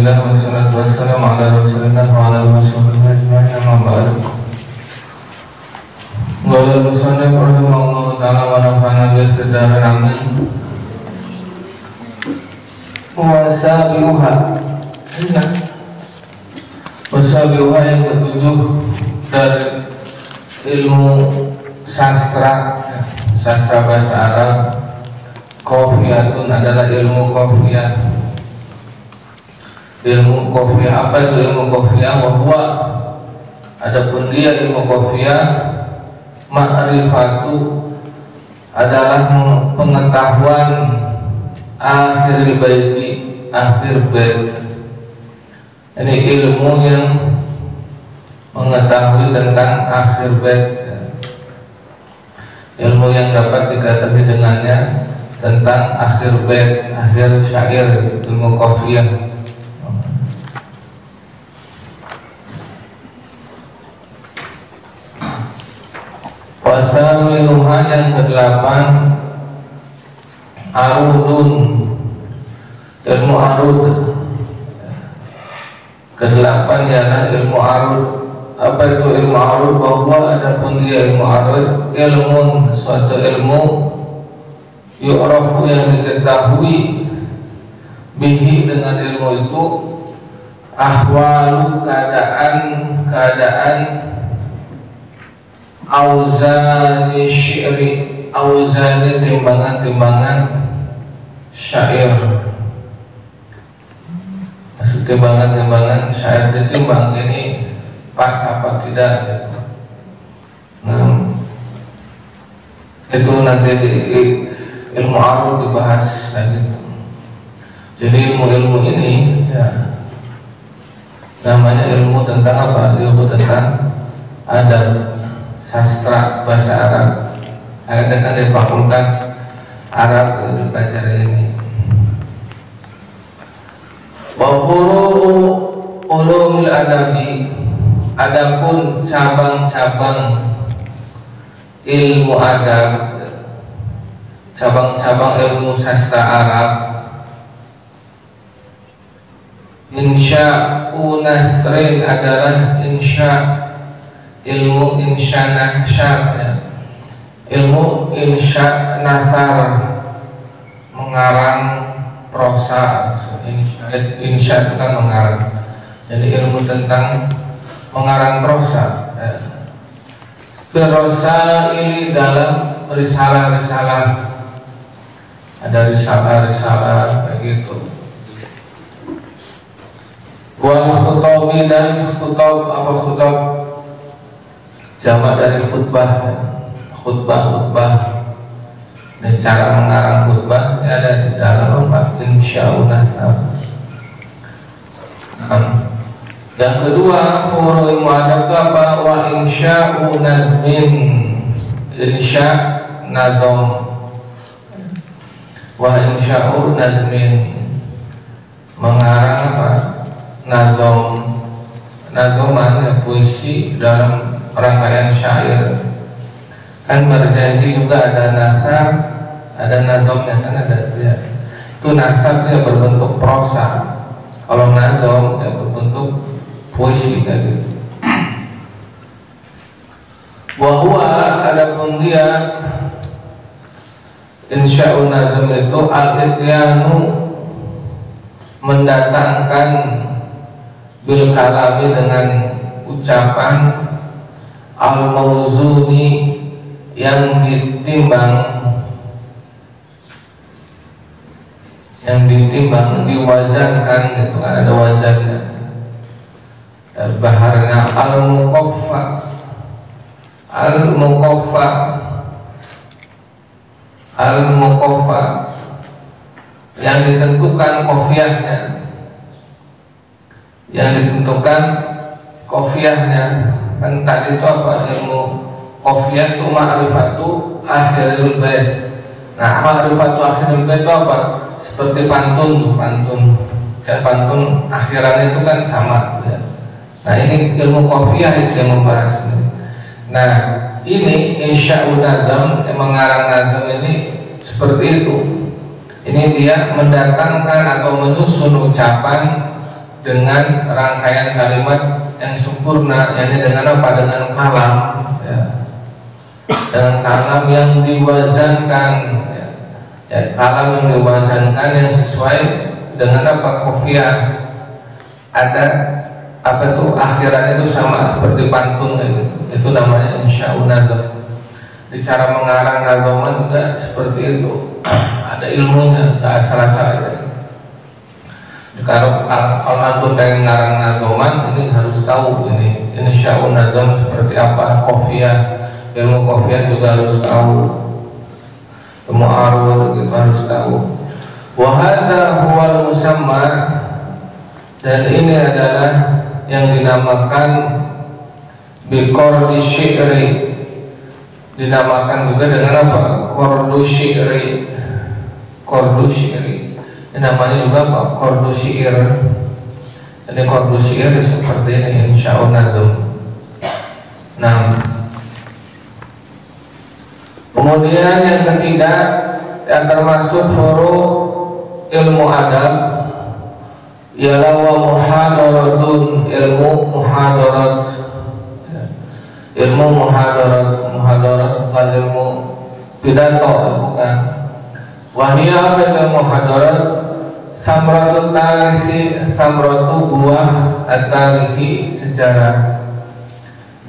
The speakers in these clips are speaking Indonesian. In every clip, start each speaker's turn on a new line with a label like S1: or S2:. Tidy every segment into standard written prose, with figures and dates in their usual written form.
S1: Alhamdulillah wassalatu wassalamu ala rasulillah wa ala rasulillah amma ba'du. Qala al-musannif rahimahullah ta'ala wa nafa'ana bil qadar amin. Wasabiuha yang ketujuh dari ilmu sastra bahasa Arab. Qafiyatun adalah ilmu qafiyah. Ilmu qafiyah, apa itu ilmu qafiyah? Bahwa adapun dia ilmu qafiyah, ma'rifatu adalah pengetahuan akhir baiti, akhir bait. Ini ilmu yang mengetahui tentang akhir bait, ilmu yang dapat diketahui dengannya tentang akhir bait, akhir syair, ilmu qafiyah. Wasamiluha yang ke-8 arudun, ilmu arud. Ke-8 ialah ilmu arud. Apa itu ilmu arud? Bahwa adapun dia ilmu arud, ilmu suatu ilmu yu'rafu yang diketahui bihi dengan ilmu itu ahwalu keadaan auzani syi'ri, auzani timbangan syair. Maksud timbangan syair ditimbang ini pas apa tidak gitu. Nah, itu nanti di ilmu arud dibahas gitu. Jadi ilmu ini ya namanya ilmu tentang apa? Ilmu tentang adab, sastra bahasa Arab. Ada kan di fakultas Arab itu belajar ini. Wa furu'u ulumil adabi, adapun cabang-cabang ilmu adab, cabang-cabang ilmu sastra Arab. Insya'u nasrin adalah ilmu insya nahsyar, ya. Ilmu insya nasar, mengarang prosa. Insya itu kan mengarang. Jadi ilmu tentang mengarang prosa, ya. Prosa ini dalam risalah-risalah, ada risalah kayak gitu. Wal khutabi, dan khutab, apa khutab? Jamak dari khutbah, khutbah. Dan cara mengarang khutbah ada di dalam insya'u nasab. Yang kedua, furu ilmu adab apa? Wa insya'u nadmin, insya' nadom. Wa insya'u nadmin, mengarang apa? Nadom. Nadoman ya, puisi dalam rangkaian syair. Kan berjanji juga ada nasar, ada nadomnya, kan ada ya. Itu nasar dia berbentuk prosa, kalau nadom ya berbentuk puisi kayak gitu. Wahwa adapun dia insya'un nadom itu al-ityanu, mendatangkan bil kalami, dengan ucapan al-mauzuni, yang ditimbang, diwazankan gitu kan, ada wazannya. Baharnya al-muqaffa, yang ditentukan qafiyahnya, kan tadi itu apa? Ilmu qafiyah itu ma'rifatu akhirul bait. Nah, ma'rifatu akhirul bait itu apa? Seperti pantun, dan pantun akhirannya itu kan sama ya. Nah, ini ilmu qafiyah itu yang membahas. Nah, ini insya'u nadam, mengarang nadam ini seperti itu. Ini dia mendatangkan atau menyusun ucapan dengan rangkaian kalimat yang sempurna, yakni dengan apa? Dengan kalam, ya. Dengan kalam yang diwazankan, ya, kalam yang diwazankan yang sesuai dengan apa? Qafiyah. Ada apa tuh akhiran itu sama seperti pantun gitu. Itu namanya insya'un nazm. Di cara mengarang nazoman juga seperti itu. Ada ilmunya, gak asal-asal aja. Kalau antum pengen ngarang nazoman, ini harus tahu ini insya'un nazm seperti apa, qafiyah, ilmu qafiyah juga harus tahu, ilmu arud gitu harus tahu. Wa hadza huwal musamma, dan ini adalah yang dinamakan biqordi syi'ri, dinamakan juga dengan apa? Qordu syi'ri. Qordu syi'ri ini namanya juga apa? Qordu syi'ir. Jadi qordu syi'ir seperti ini insya'un nazm. Nah, kemudian yang ketiga yang termasuk furu ilmu adab ialah wa muhadaratun, ilmu muhadarat. Ilmu muhadarat bukan ilmu pidato, bukan. Wahia ilmu muhadarat samratu tarihi, samratu buah at-tarihi, sejarah,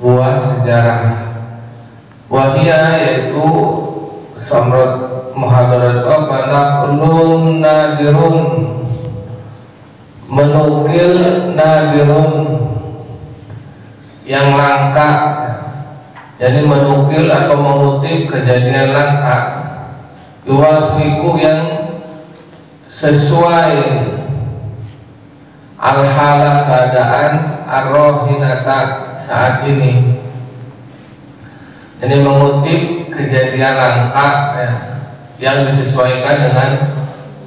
S1: buah sejarah. Wahia yaitu samrat muhadarat apa? Naqlun nadirun, menukil nadirun yang langka, jadi menukil atau mengutip kejadian langka, yuwafiqu yang sesuai al-hala keadaan ar-rohinata saat ini. Ini mengutip kejadian langka, ya, yang disesuaikan dengan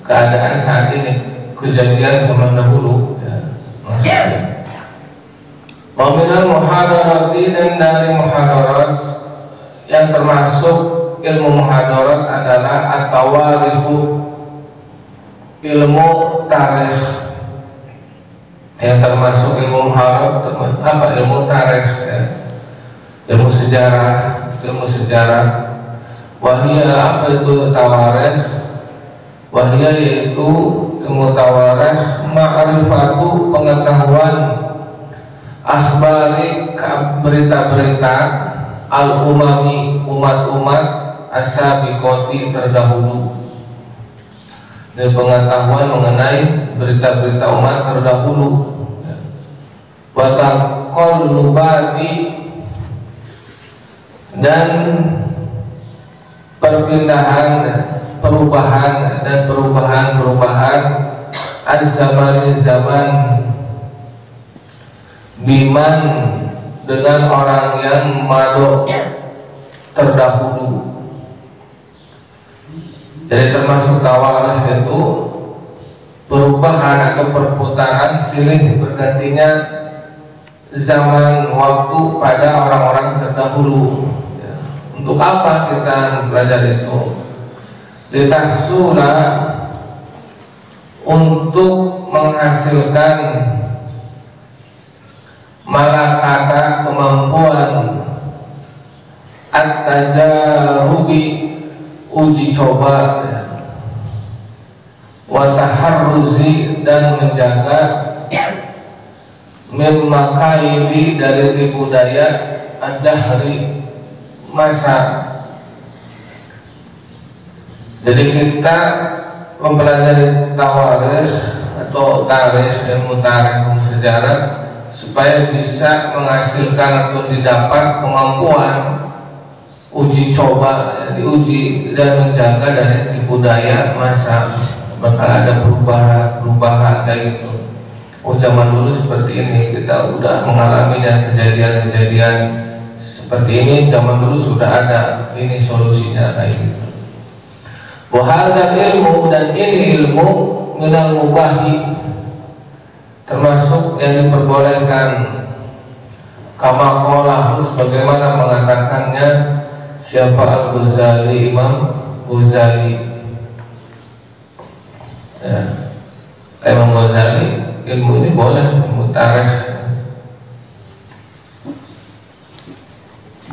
S1: keadaan saat ini, kejadian zaman dahulu, ya, maksudnya. Waminal muhadarati, dan dari muhadarat yang termasuk ilmu muhadarat adalah at-tawarikhu, ilmu tarikh. Yang termasuk ilmu muhadarat apa? Ilmu tarikh, ya. Ilmu sejarah, ilmu sejarah. Wahia apa itu tawarikh? Wahia yaitu ilmu tawarikh ma'rifatu, pengetahuan, akhbari, berita-berita, al-umami, umat-umat, as-sabiqati, terdahulu. Dan pengetahuan mengenai berita-berita umat terdahulu. Wa taqallubati, dan perpindahan, perubahan dan perubahan az-zamani, zaman, biman, dengan orang yang mado, terdahulu. Jadi termasuk tawarikh itu perubahan atau perputaran silih bergantinya zaman waktu pada orang-orang terdahulu. Untuk apa kita belajar itu? Litahsula, untuk menghasilkan malakata, kemampuan, at-tajarubi, uji coba, wa taharruzi, dan menjaga, mimakaili, dari tipu daya, ad-dahri, masa. Jadi kita mempelajari tawarikh atau tarikh, ilmu tarikh, sejarah, supaya bisa menghasilkan atau didapat kemampuan uji coba, diuji dan menjaga dari tipu daya masa. Bakal ada perubahan kayak gitu. Oh, zaman dulu seperti ini, kita udah mengalami dan kejadian-kejadian seperti ini, zaman dulu sudah ada, ini solusinya kayak gitu. Wahada ilmu, dan ini ilmu minal mubahi, termasuk yang diperbolehkan, kama qala, sebagaimana mengatakannya siapa? Al-Ghazali, Imam Ghazali, ya. Imam Ghazali ilmu ini boleh, ilmu tarikh.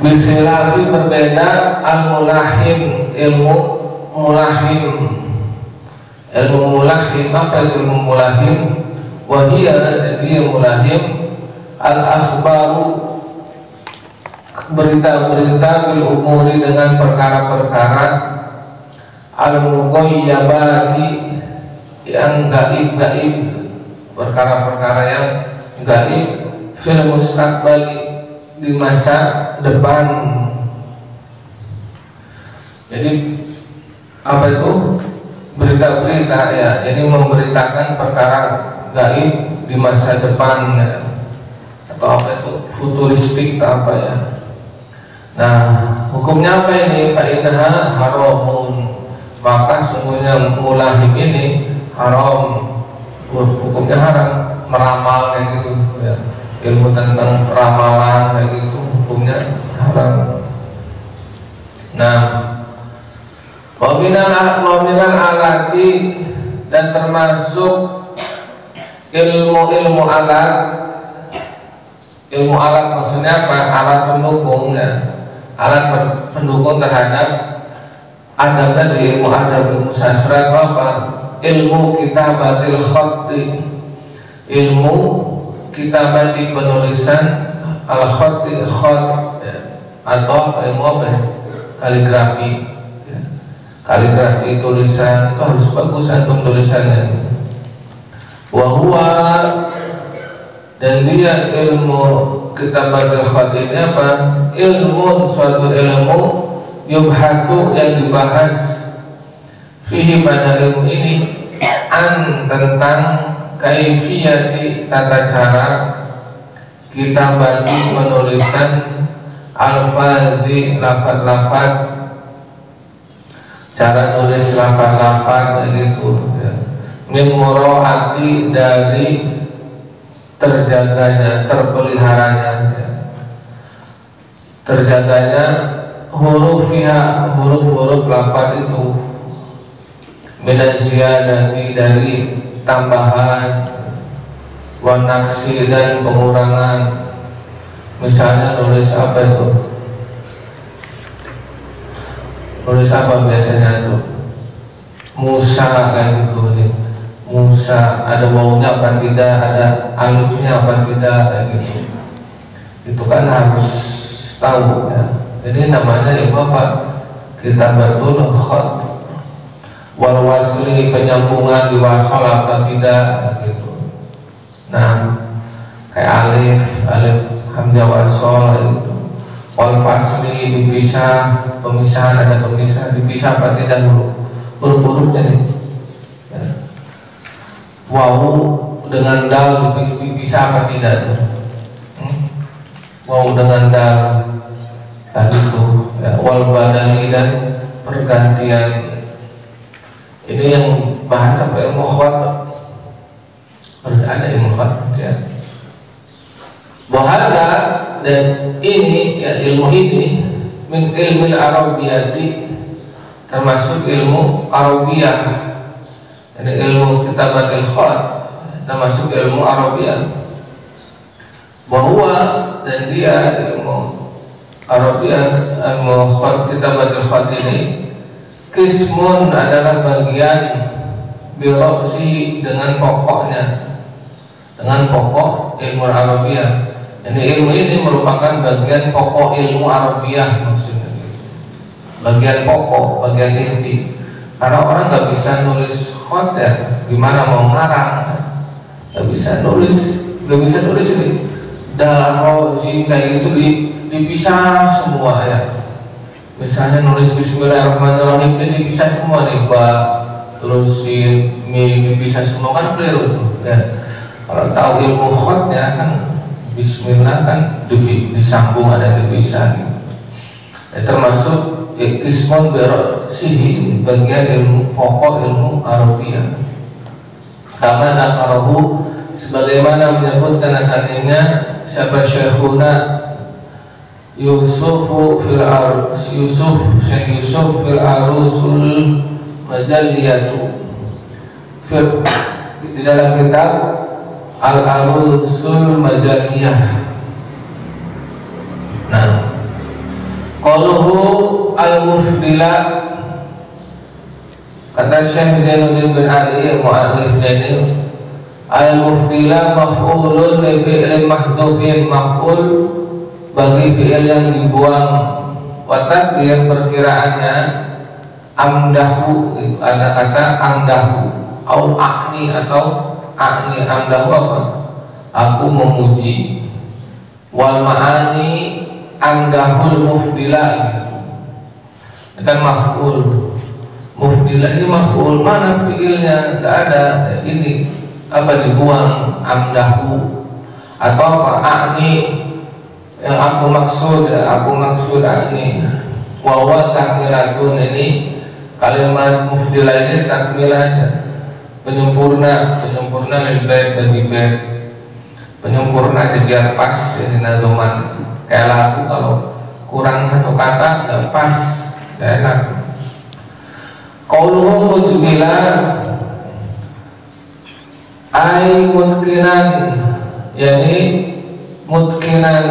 S1: Bikhilafi berbeda al-mulahim, ilmu mulahim. Ilmu mulahim, apa itu ilmu mulahim? Wahia, jadi mulahim al-akhbaru, berita-berita bil umuri dengan perkara-perkara al-mughayyabati, yang gaib-gaib, perkara-perkara yang gaib, fil mustaqbali, di masa depan. Jadi apa itu berita-berita ya, jadi memberitakan perkara gaib di masa depan ya. Atau apa itu futuristik atau apa ya. Nah, hukumnya apa ini? Fa innaha haramun, maka sungguhnya mulahim ini haram, hukumnya haram, meramal kayak gitu ya. Ilmu tentang ramalan kayak gitu hukumnya haram. Nah, waminal alati, dan termasuk ilmu alat. Ilmu alat maksudnya apa? Alat pendukung ya. Alat pendukung terhadap adab tadi, ilmu adab, ilmu sastra itu apa? Ilmu kitabatil khatti, ilmu kitabati penulisan, al-khatti khat ya. Atau ilmu apa ya? Kaligrafi ya. Kaligrafi tulisan itu harus bagus antum tulisannya. Wahwa, dan dia ilmu kitabatil khat ini apa? Ilmu, suatu ilmu yubhasu, yang dibahas fihi, pada ilmu ini, an, tentang kaifiyati, tata cara, kitabati, penulisan, alfadzi, lafaz-lafaz, cara nulis lafaz-lafaz gitu ya. Min muraati, dari terjaganya, terpeliharanya ya. Terjaganya hurufiha, huruf-huruf lafaz itu, minaziyadati, dari tambahan, wanaksi, dan pengurangan. Misalnya nulis apa itu? Nulis apa biasanya itu? Musa kayak gitu nih. Musa, ada wawunya apa tidak, ada alifnya apa tidak kayak gitu. Itu kan harus tahu ya. Jadi namanya ilmu apa? Kitabatul khat. Wal wasli, penyambungan diwasal apa tidak gitu. Nah, kayak alif hamzah wasal gitu. Wal fasli, dipisah, pemisahan, ada pemisah, dipisah apa tidak huruf-hurufnya nih ya. Wawu dengan dal dipisah apa tidak wawu dengan dal tadi itu ya. Wal badani, dan pergantian. Ini yang bahasa ilmu khat, harus ada ilmu khat ya. Wahada, dan ini ya, ilmu ini min ilmu arabiyati, termasuk ilmu Arabiyah. Ini ilmu kitabatil khat, termasuk ilmu Arabiyah. Bahwa, dan dia ilmu Arabiyah, ilmu khat, kitabatil khat ini kismun, adalah bagian biroksi, dengan pokoknya, dengan pokok ilmu Arabiyah. Ini ilmu ini merupakan bagian pokok ilmu Arabiyah maksudnya, bagian pokok, bagian inti. Karena orang nggak bisa nulis khat ya, gimana mau ngarang? Nggak bisa nulis ini darojim kayak gitu, dipisah semua ya. Misalnya nulis Bismillahirrahmanirrahim ini dipisah semua nih, ba, terus sin, mim, dipisah semua, kan keliru tuh ya. Kalau tahu ilmu khatnya kan Bismillah kan disambung, ada dipisah gitu. Ya, termasuk ismun bersihi, bagian ilmu pokok ilmu Arabiyah. Kama nakarahu, sebagaimana menyebutkan akannya siapa Syekhuna Syekh Yusuf fil Arusul Majalliyatu, di dalam kitab al-arusul majakiyah. Nah, qaluhu al-mufdila, kata Syekh Zainuddin bin Ali mu'allif ini, al-mufdila maf'ulun li fi'lin mahdhufin, maf'ul bagi fi'il yang dibuang. Wa taqdir perkiraannya amdahu, ada kata amdahu au a'ni atau a'ni. Amdahu apa? Aku memuji. Wal ma'ani amdahul mufdila, kan maf'ul. Mufdila ini maf'ul, mana fi'ilnya? Enggak ada. Ini apa, dibuang. Amdahu atau apa? A'ni, yang aku maksud a'ni. Wa takmilatun, ini kalimat mufdila ini takmilahnya, penyempurna lil bait, bagi bait, penyempurna biar pas ini nadoman. Kayak lagu kalau kurang satu kata nggak pas, nggak enak. Qauluhu mujmila ay mutkinan, yani mutkinan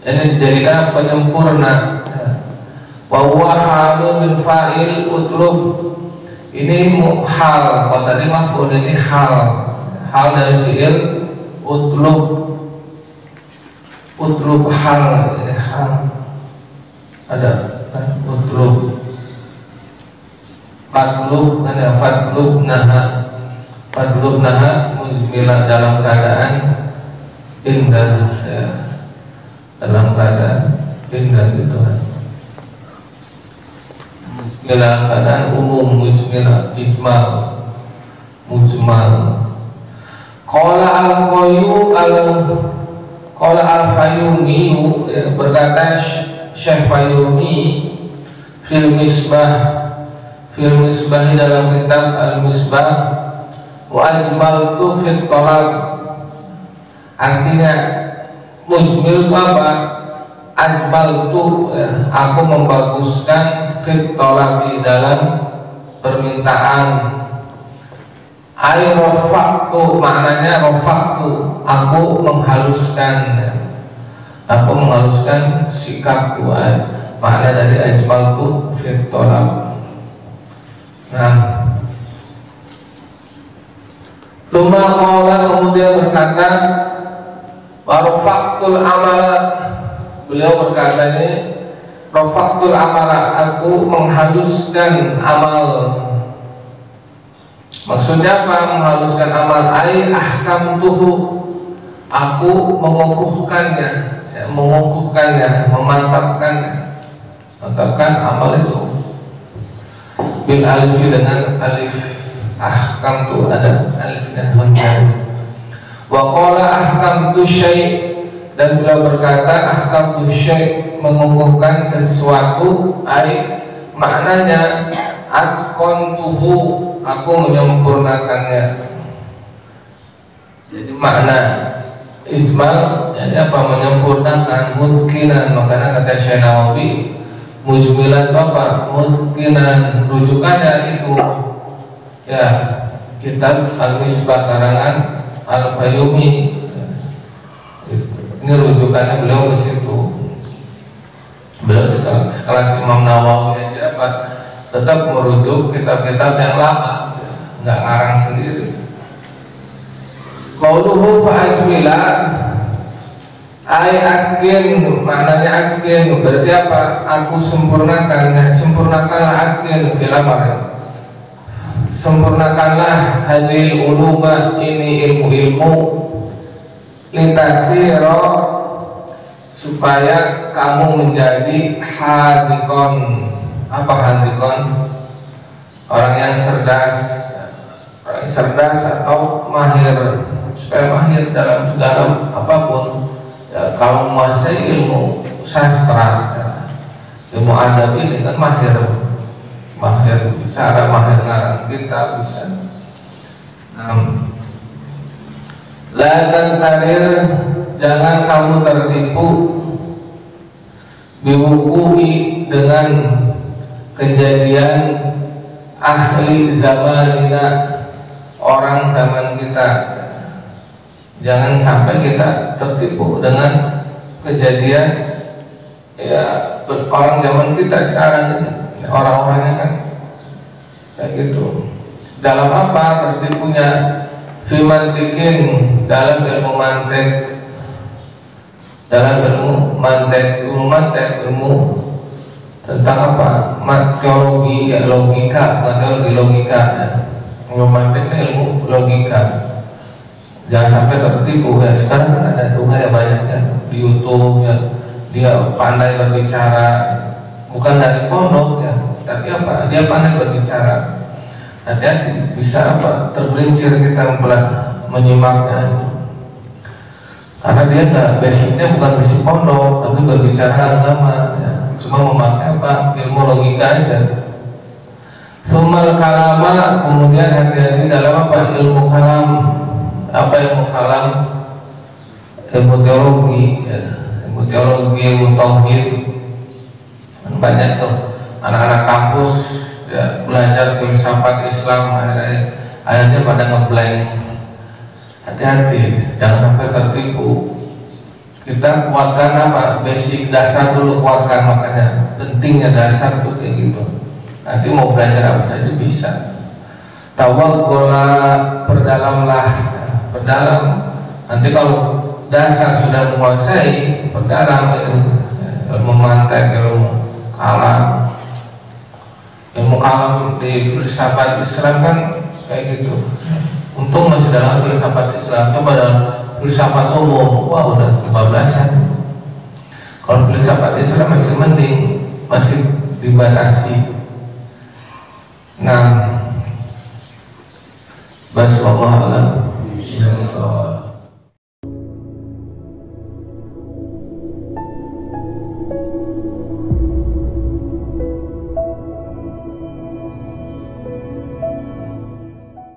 S1: ini dijadikan penyempurna. Wa huwa halun min fa'il utlub, ini hal. Kalau tadi maf'ul, ini hal dari fi'il utlub. Utlub hal, ini hal. Ada kan utlub. Fadlub, ada fadlub naha mujmilah, dalam keadaan indah, ya. Dalam keadaan indah gitu kan. Dalam keadaan umum, mujmilah, ijmal, mujmal. Qala al-Fayyumi, berkata Syekh Fayyumi fil misbah dalam kitab al-misbah, wa ajmaltu fit talab, artinya mujmil itu apa? Ajmaltu, aku membaguskan fit talabi, dalam permintaan. Ay rafaqtu, maknanya rafaqtu, aku menghaluskan sikapku. Makna dari ajmaltu fit talab. Nah, summa qala, kemudian berkata, wa rafaqtul amala, beliau berkata ini, rafaqtul amala, aku menghaluskan amal. Maksudnya apa menghaluskan amal? Ai ahkamtuhu, aku mengukuhkannya, memantapkan amal itu. Bil alifi, dengan alif. Ahkamtu, ada alifnya, hamzah. Wa qala ahkamtu syai', dan beliau berkata ahkamtu syai', mengukuhkan sesuatu. Ai maknanya atqantuhu, aku menyempurnakannya. Jadi makna ijmal, jadi apa? Menyempurnakan, mutkinan. Makanya kata Syekh Nawawi, mujmilan apa? Mutkinan. Rujukannya itu ya kitab al-misbah karangan al-Fayyumi. Ini rujukannya beliau ke situ. Beliau sekelas Imam Nawawi aja apa? Tetap merujuk kitab-kitab yang lama, nggak ngarang sendiri. Qauluhu fa'asmila ay askin, maknanya askin berarti apa? Aku sempurnakan, sempurnakanlah askin filamar, sempurnakanlah hadil uluma, ini ilmu-ilmu, litasiro, supaya kamu menjadi hadikon. Apa hadikon? Orang yang cerdas atau mahir, supaya mahir dalam segala apapun. Ya, kalau menguasai ilmu sastra, ilmu adab ini kan mahir bicara, mahir ngarang kitab bisa. La tantarir, jangan kamu tertipu, biwuku'i, dengan kejadian ahli zamanina, orang zaman kita. Jangan sampai kita tertipu dengan kejadian ya orang zaman kita sekarang ini, orang-orangnya kan kayak gitu. Dalam apa tertipunya? Fimantikin, dalam ilmu mantek, dalam ilmu mantek, ilmu tentang apa? Teologi, ya, logika, bukan teologi, logika ya. Ilmu mantek itu ilmu logika. Jangan sampai tertipu ya. Sekarang kan ada tuh ya banyaknya di YouTube ya, dia pandai berbicara, bukan dari pondok ya, tapi apa? Dia pandai berbicara. Hati-hati, bisa apa? Tergelincir kita menyimaknya. Karena dia nggak, basicnya bukan basic pondok, tapi berbicara agama ya. Cuma memakai apa? Ilmu logika aja. Sumal kalama, kemudian hati-hati dalam apa? Ilmu kalam. Apa ilmu kalam? Ilmu teologi ya. Ilmu teologi, ilmu tauhid. Banyak tuh anak-anak kampus ya, belajar filsafat Islam, akhirnya pada ngeblank. Hati-hati, jangan sampai tertipu. Kita kuatkan apa? Basic dasar dulu, kuatkan. Makanya pentingnya dasar tuh kayak gitu. Nanti mau belajar apa saja bisa. Tawaggola, perdalamlah, perdalam. Nanti kalau dasar sudah menguasai, perdalam ilmu mantek, ilmu kalam. Ilmu kalam di filsafat Islam kan kayak gitu. Untung masih dalam filsafat Islam. Coba dalam filsafat umum, wah udah kebablasan. Kalau filsafat Islam masih mending, masih dibatasi. Nah, Basallallahu a'lam.